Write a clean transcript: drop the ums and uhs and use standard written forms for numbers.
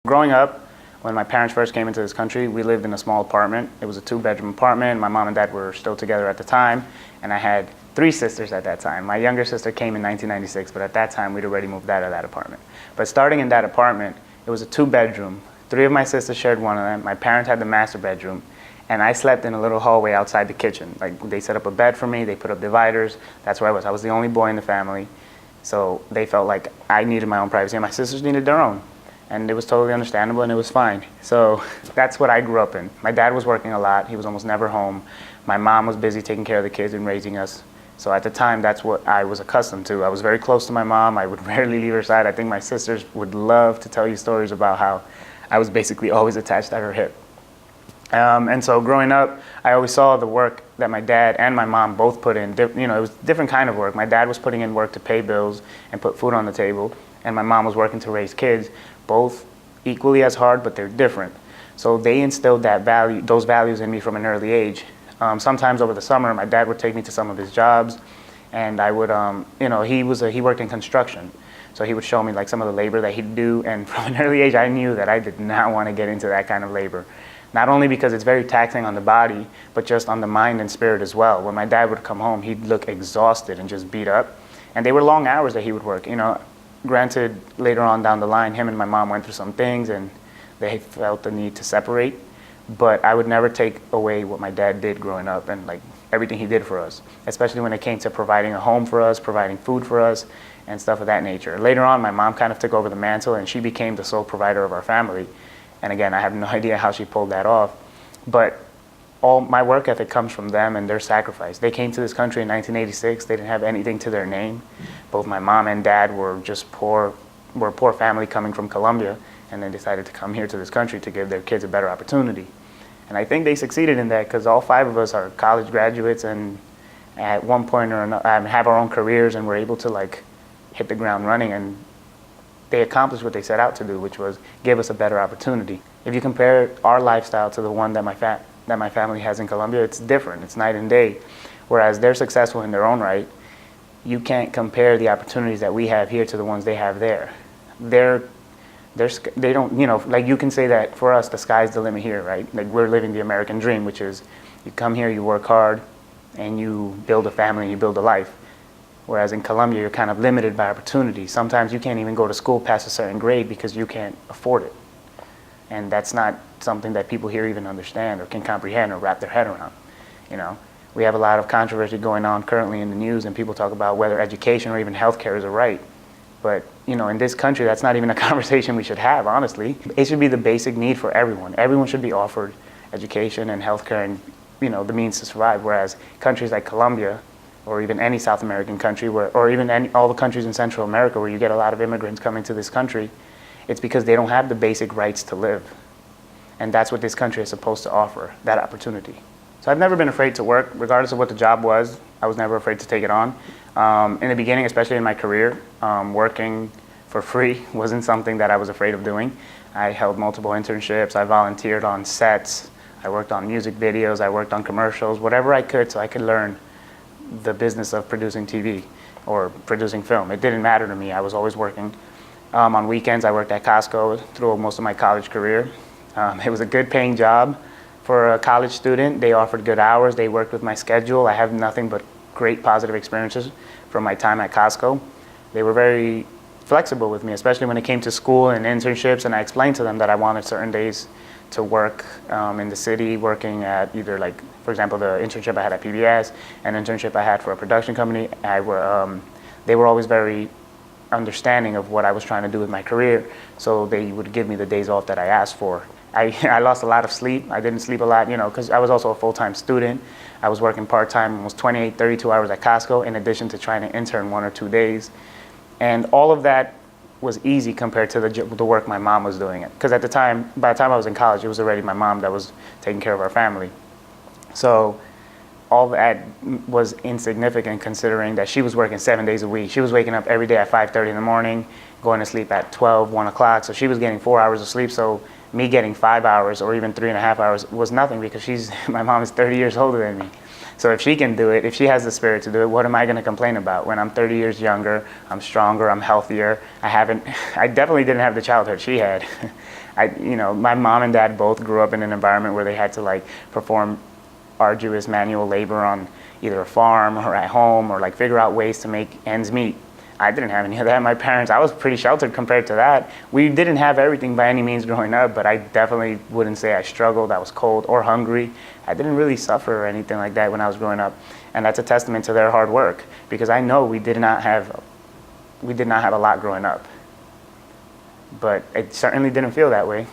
Growing up, when my parents first came into this country, we lived in a small apartment. It was a 2-bedroom apartment. My mom and dad were still together at the time, and I had 3 sisters at that time. My younger sister came in 1996, but at that time we'd already moved out of that apartment. But starting in that apartment, it was a 2-bedroom. 3 of my sisters shared one of them. My parents had the master bedroom, and I slept in a little hallway outside the kitchen. Like, they set up a bed for me, they put up dividers. That's where I was. I was the only boy in the family, so they felt like I needed my own privacy, and my sisters needed their own. And it was totally understandable, and it was fine. So that's what I grew up in. My dad was working a lot. He was almost never home. My mom was busy taking care of the kids and raising us. So at the time, that's what I was accustomed to. I was very close to my mom. I would rarely leave her side. I think my sisters would love to tell you stories about how I was basically always attached at her hip. And so growing up, I always saw the work that my dad and my mom both put in. It was different kind of work. My dad was putting in work to pay bills and put food on the table, and my mom was working to raise kids, both equally as hard, but they're different. So they instilled those values in me from an early age. Sometimes over the summer, my dad would take me to some of his jobs, and I would, he worked in construction. So he would show me like some of the labor that he'd do, and from an early age, I knew that I did not want to get into that kind of labor. Not only because it's very taxing on the body, but just on the mind and spirit as well. When my dad would come home, he'd look exhausted and just beat up. And they were long hours that he would work. Granted, later on down the line, him and my mom went through some things and they felt the need to separate. But I would never take away what my dad did growing up and like everything he did for us, especially when it came to providing a home for us, providing food for us, and stuff of that nature. Later on, my mom kind of took over the mantle and she became the sole provider of our family. And again, I have no idea how she pulled that off. But all my work ethic comes from them and their sacrifice. They came to this country in 1986. They didn't have anything to their name. Both my mom and dad were just poor. We're a poor family coming from Colombia, and they decided to come here to this country to give their kids a better opportunity. And I think they succeeded in that because all 5 of us are college graduates and at one point or another have our own careers, and we're able to like hit the ground running, and they accomplished what they set out to do, which was give us a better opportunity. If you compare our lifestyle to the one that my family has in Colombia, it's different. It's night and day. Whereas they're successful in their own right, you can't compare the opportunities that we have here to the ones they have there. They don't, like you can say that for us, the sky's the limit here, right? Like we're living the American dream, which is you come here, you work hard, and you build a family, and you build a life. Whereas in Colombia, you're kind of limited by opportunity. Sometimes you can't even go to school past a certain grade because you can't afford it. And that's not something that people here even understand or can comprehend or wrap their head around. We have a lot of controversy going on currently in the news, and people talk about whether education or even healthcare is a right. But in this country, that's not even a conversation we should have, honestly. It should be the basic need for everyone. Everyone should be offered education and healthcare and the means to survive. Whereas countries like Colombia, or even any South American country, or even all the countries in Central America where you get a lot of immigrants coming to this country, it's because they don't have the basic rights to live. And that's what this country is supposed to offer, that opportunity. So I've never been afraid to work, regardless of what the job was. I was never afraid to take it on. In the beginning, especially in my career, working for free wasn't something that I was afraid of doing. I held multiple internships, I volunteered on sets, I worked on music videos, I worked on commercials, whatever I could so I could learn the business of producing TV or producing film. It didn't matter to me, I was always working. On weekends, I worked at Costco through most of my college career. It was a good paying job for a college student. They offered good hours, they worked with my schedule. I have nothing but great positive experiences from my time at Costco. They were very flexible with me, especially when it came to school and internships, and I explained to them that I wanted certain days to work in the city, working at either like, for example, the internship I had at PBS, an internship I had for a production company. They were always very understanding of what I was trying to do with my career, so they would give me the days off that I asked for. I lost a lot of sleep. I didn't sleep a lot, because I was also a full-time student. I was working part-time, almost 28, 32 hours at Costco, in addition to trying to intern 1 or 2 days. And all of that was easy compared to the work my mom was doing. Because by the time I was in college, it was already my mom that was taking care of our family. So all that was insignificant considering that she was working 7 days a week. She was waking up every day at 5:30 in the morning, going to sleep at 12, 1 o'clock. So she was getting 4 hours of sleep. So me getting 5 hours or even 3.5 hours was nothing because my mom is 30 years older than me. So if she can do it, if she has the spirit to do it, what am I going to complain about when I'm 30 years younger, I'm stronger, I'm healthier. I definitely didn't have the childhood she had. My mom and dad both grew up in an environment where they had to like perform arduous manual labor on either a farm or at home, or like figure out ways to make ends meet. I didn't have any of that. My parents, I was pretty sheltered compared to that. We didn't have everything by any means growing up, but I definitely wouldn't say I struggled, I was cold or hungry. I didn't really suffer or anything like that when I was growing up. And that's a testament to their hard work, because I know we did not have a lot growing up. But it certainly didn't feel that way.